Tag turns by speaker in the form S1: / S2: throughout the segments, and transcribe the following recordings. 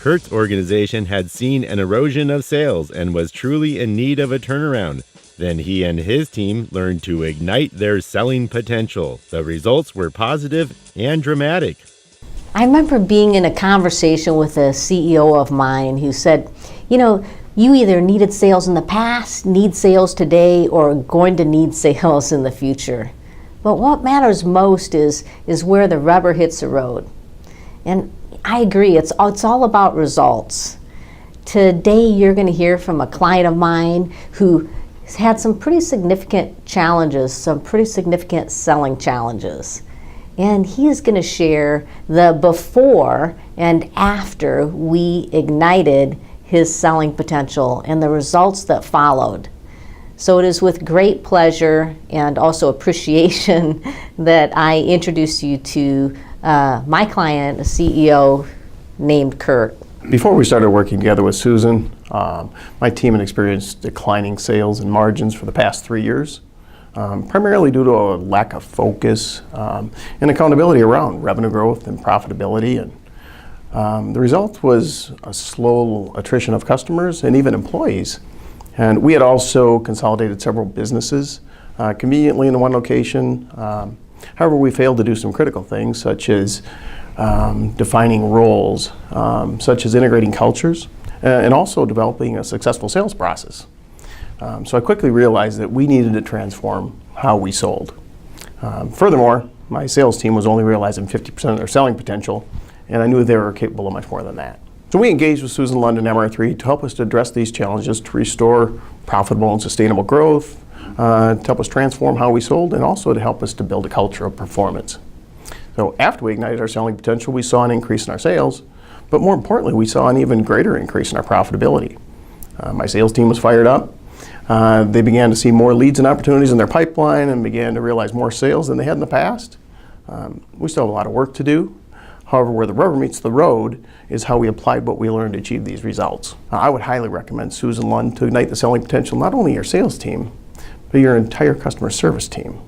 S1: Kurt's organization had seen an erosion of sales and was truly in need of a turnaround. Then he and his team learned to ignite their selling potential. The results were positive and dramatic.
S2: I remember being in a conversation with a CEO of mine who said, you either needed sales in the past, need sales today, or are going to need sales in the future. But what matters most is where the rubber hits the road. And I agree, it's all about results. Today you're going to hear from a client of mine who has had some pretty significant challenges, some pretty significant selling challenges. And he is going to share the before and after we ignited his selling potential and the results that followed. So it is with great pleasure and also appreciation that I introduce you to my client, a CEO named Kurt.
S3: Before we started working together with Susan, my team had experienced declining sales and margins for the past 3 years, primarily due to a lack of focus and accountability around revenue growth and profitability. And the result was a slow attrition of customers and even employees. And we had also consolidated several businesses conveniently in one location. However, we failed to do some critical things, such as defining roles, such as integrating cultures, and also developing a successful sales process. So I quickly realized that we needed to transform how we sold. Furthermore, my sales team was only realizing 50% of their selling potential, and I knew they were capable of much more than that. So we engaged with Susan, LUND, and MR3 to help us to address these challenges, to restore profitable and sustainable growth, to help us transform how we sold, and also to help us to build a culture of performance. So after we ignited our selling potential, we saw an increase in our sales, but more importantly, we saw an even greater increase in our profitability. My sales team was fired up. They began to see more leads and opportunities in their pipeline and began to realize more sales than they had in the past. We still have a lot of work to do. However, where the rubber meets the road is how we applied what we learned to achieve these results. I would highly recommend Susan LUND to ignite the selling potential, not only your sales team, but your entire customer service team.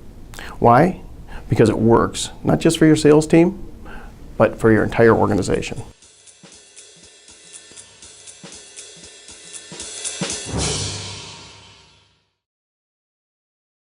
S3: Why? Because it works, not just for your sales team, but for your entire organization.